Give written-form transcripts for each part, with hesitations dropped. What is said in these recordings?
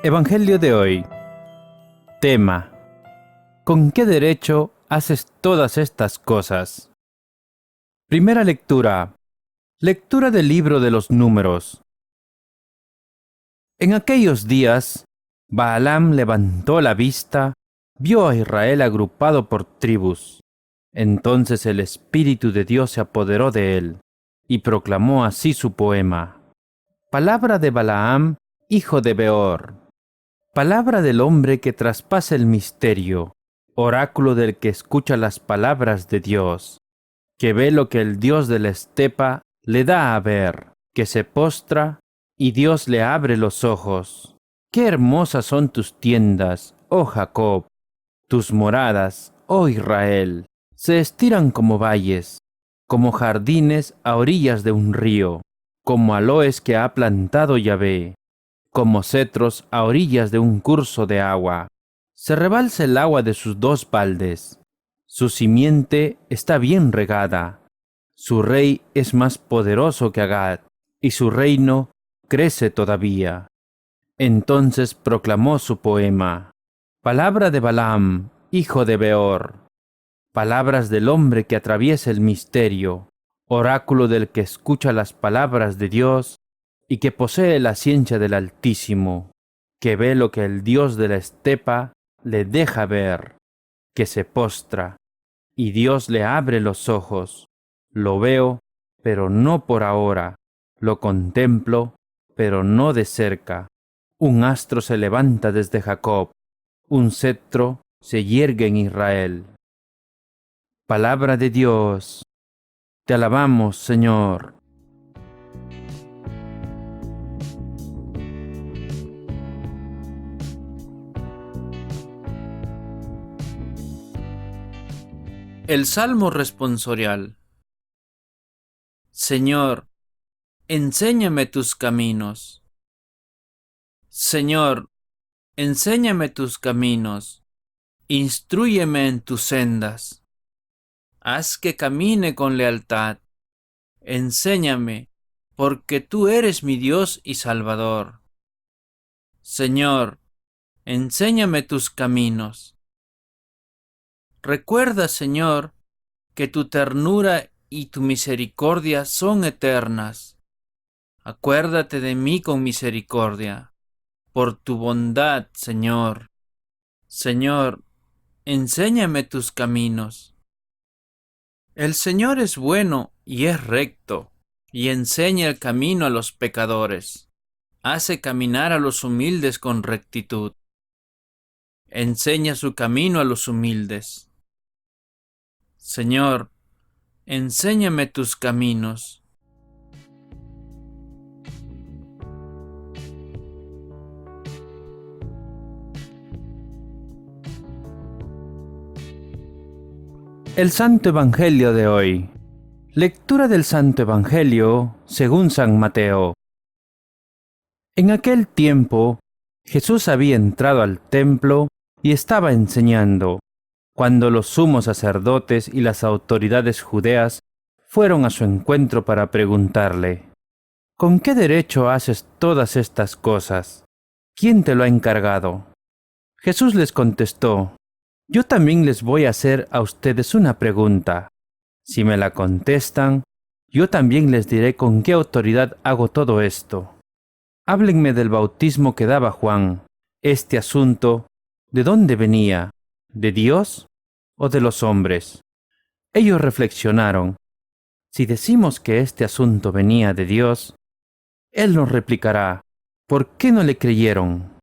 Evangelio de hoy. Tema: ¿con qué derecho haces todas estas cosas? Primera lectura. Lectura del libro de los Números. En aquellos días, Balaam levantó la vista, vio a Israel agrupado por tribus. Entonces el Espíritu de Dios se apoderó de él, y proclamó así su poema. Palabra de Balaam, hijo de Beor. Palabra del hombre que traspasa el misterio, oráculo del que escucha las palabras de Dios, que ve lo que el Dios de la estepa le da a ver, que se postra y Dios le abre los ojos. Qué hermosas son tus tiendas, oh Jacob, tus moradas, oh Israel, se estiran como valles, como jardines a orillas de un río, como aloes que ha plantado Yahvé, como cetros a orillas de un curso de agua. Se rebalsa el agua de sus dos baldes. Su simiente está bien regada. Su rey es más poderoso que Agag, y su reino crece todavía. Entonces proclamó su poema. Palabra de Balaam, hijo de Beor. Palabras del hombre que atraviesa el misterio, oráculo del que escucha las palabras de Dios, y que posee la ciencia del Altísimo, que ve lo que el Dios de la estepa le deja ver, que se postra, y Dios le abre los ojos. Lo veo, pero no por ahora, lo contemplo, pero no de cerca. Un astro se levanta desde Jacob, un cetro se yergue en Israel. Palabra de Dios. Te alabamos, Señor. El Salmo responsorial. Señor, enséñame tus caminos. Señor, enséñame tus caminos. Instrúyeme en tus sendas. Haz que camine con lealtad. Enséñame, porque tú eres mi Dios y Salvador. Señor, enséñame tus caminos. Recuerda, Señor, que tu ternura y tu misericordia son eternas. Acuérdate de mí con misericordia, por tu bondad, Señor. Señor, enséñame tus caminos. El Señor es bueno y es recto, y enseña el camino a los pecadores. Hace caminar a los humildes con rectitud. Enseña su camino a los humildes. Señor, enséñame tus caminos. El Santo Evangelio de hoy. Lectura del Santo Evangelio según San Mateo. En aquel tiempo, Jesús había entrado al templo y estaba enseñando, cuando los sumos sacerdotes y las autoridades judeas fueron a su encuentro para preguntarle: ¿con qué derecho haces todas estas cosas? ¿Quién te lo ha encargado? Jesús les contestó: yo también les voy a hacer a ustedes una pregunta. Si me la contestan, yo también les diré con qué autoridad hago todo esto. Háblenme del bautismo que daba Juan. Este asunto, ¿de dónde venía? ¿De Dios o de los hombres? Ellos reflexionaron. Si decimos que este asunto venía de Dios, Él nos replicará: ¿por qué no le creyeron?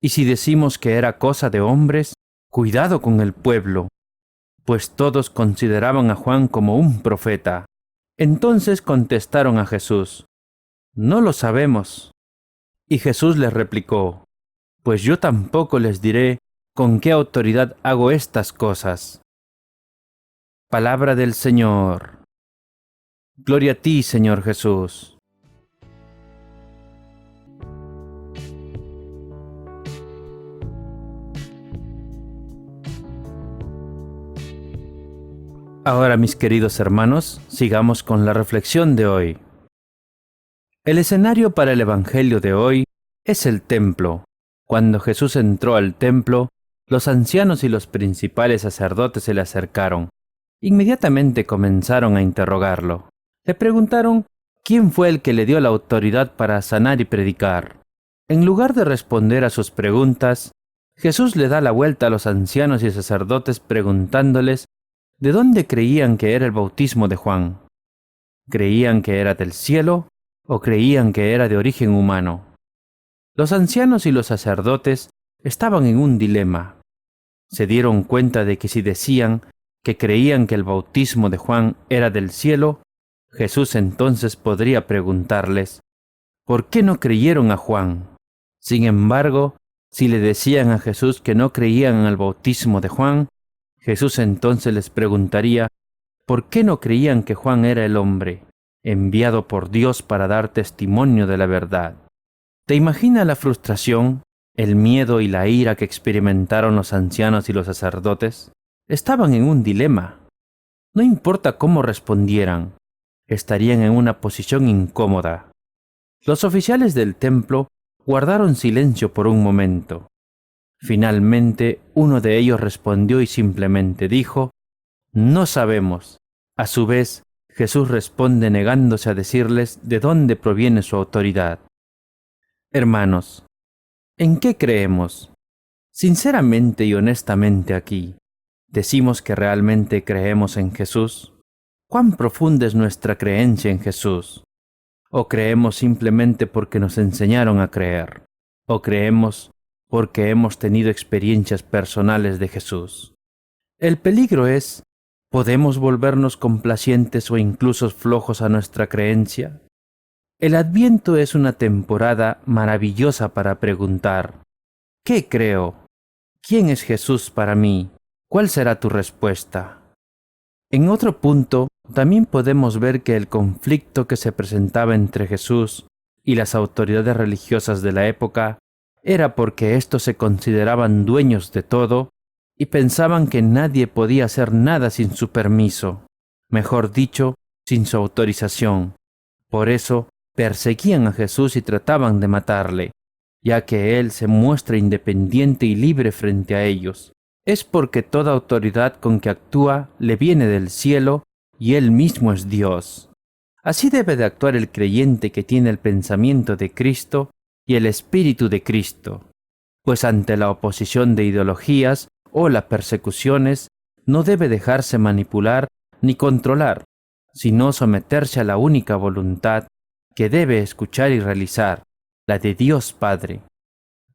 Y si decimos que era cosa de hombres, cuidado con el pueblo, pues todos consideraban a Juan como un profeta. Entonces contestaron a Jesús: no lo sabemos. Y Jesús les replicó: pues yo tampoco les diré con qué autoridad hago estas cosas. Palabra del Señor. Gloria a ti, Señor Jesús. Ahora, mis queridos hermanos, sigamos con la reflexión de hoy. El escenario para el Evangelio de hoy es el templo, Cuando Jesús entró al templo, los ancianos y los principales sacerdotes se le acercaron. Inmediatamente comenzaron a interrogarlo. Le preguntaron quién fue el que le dio la autoridad para sanar y predicar. En lugar de responder a sus preguntas, Jesús le da la vuelta a los ancianos y sacerdotes preguntándoles de dónde creían que era el bautismo de Juan. ¿Creían que era del cielo o creían que era de origen humano? Los ancianos y los sacerdotes estaban en un dilema. Se dieron cuenta de que si decían que creían que el bautismo de Juan era del cielo, Jesús entonces podría preguntarles, ¿por qué no creyeron a Juan? Sin embargo, si le decían a Jesús que no creían en el bautismo de Juan, Jesús entonces les preguntaría, ¿por qué no creían que Juan era el hombre, enviado por Dios para dar testimonio de la verdad? ¿Te imaginas la frustración, el miedo y la ira que experimentaron los ancianos y los sacerdotes? Estaban en un dilema. No importa cómo respondieran, estarían en una posición incómoda. Los oficiales del templo guardaron silencio por un momento. Finalmente, uno de ellos respondió y simplemente dijo, «No sabemos». A su vez, Jesús responde negándose a decirles de dónde proviene su autoridad. Hermanos, ¿en qué creemos? Sinceramente y honestamente aquí, ¿decimos que realmente creemos en Jesús? ¿Cuán profunda es nuestra creencia en Jesús? ¿O creemos simplemente porque nos enseñaron a creer? ¿O creemos porque hemos tenido experiencias personales de Jesús? El peligro es, ¿podemos volvernos complacientes o incluso flojos a nuestra creencia? El Adviento es una temporada maravillosa para preguntar, ¿qué creo? ¿Quién es Jesús para mí? ¿Cuál será tu respuesta? En otro punto, también podemos ver que el conflicto que se presentaba entre Jesús y las autoridades religiosas de la época era porque éstos se consideraban dueños de todo y pensaban que nadie podía hacer nada sin su permiso, mejor dicho, sin su autorización. Por eso, perseguían a Jesús y trataban de matarle, ya que Él se muestra independiente y libre frente a ellos. Es porque toda autoridad con que actúa le viene del cielo y Él mismo es Dios. Así debe de actuar el creyente que tiene el pensamiento de Cristo y el Espíritu de Cristo, pues ante la oposición de ideologías o las persecuciones no debe dejarse manipular ni controlar, sino someterse a la única voluntad que debe escuchar y realizar, la de Dios Padre.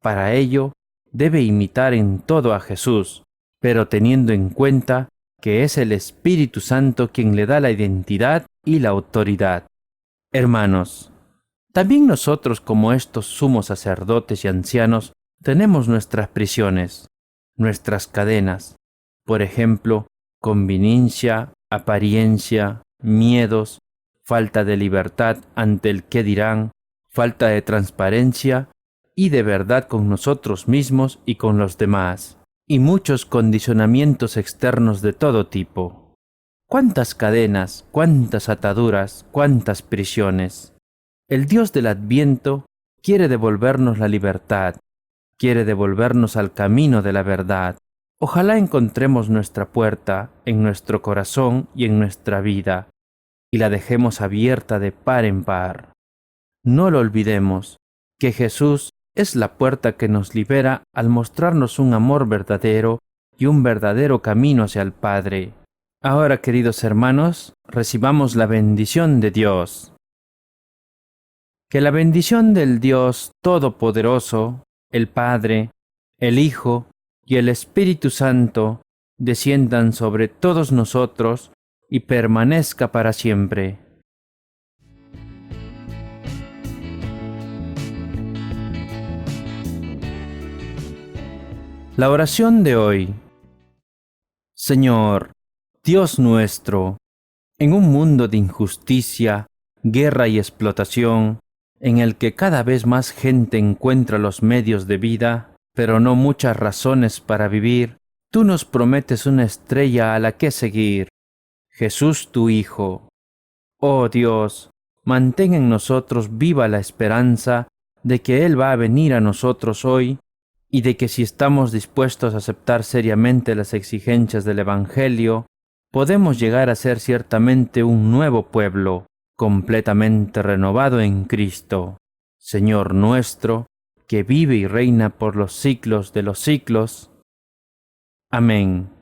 Para ello, debe imitar en todo a Jesús, pero teniendo en cuenta que es el Espíritu Santo quien le da la identidad y la autoridad. Hermanos, también nosotros como estos sumos sacerdotes y ancianos tenemos nuestras prisiones, nuestras cadenas, por ejemplo, conveniencia, apariencia, miedos, falta de libertad ante el qué dirán, falta de transparencia y de verdad con nosotros mismos y con los demás, y muchos condicionamientos externos de todo tipo. ¿Cuántas cadenas, cuántas ataduras, cuántas prisiones? El Dios del Adviento quiere devolvernos la libertad, quiere devolvernos al camino de la verdad. Ojalá encontremos nuestra puerta en nuestro corazón y en nuestra vida, y la dejemos abierta de par en par. No lo olvidemos, que Jesús es la puerta que nos libera al mostrarnos un amor verdadero y un verdadero camino hacia el Padre. Ahora, queridos hermanos, recibamos la bendición de Dios. Que la bendición del Dios Todopoderoso, el Padre, el Hijo y el Espíritu Santo desciendan sobre todos nosotros y permanezca para siempre. La oración de hoy. Señor, Dios nuestro, en un mundo de injusticia, guerra y explotación, en el que cada vez más gente encuentra los medios de vida, pero no muchas razones para vivir, tú nos prometes una estrella a la que seguir, Jesús tu Hijo. Oh Dios, mantén en nosotros viva la esperanza de que Él va a venir a nosotros hoy y de que si estamos dispuestos a aceptar seriamente las exigencias del Evangelio, podemos llegar a ser ciertamente un nuevo pueblo, completamente renovado en Cristo, Señor nuestro, que vive y reina por los siglos de los siglos. Amén.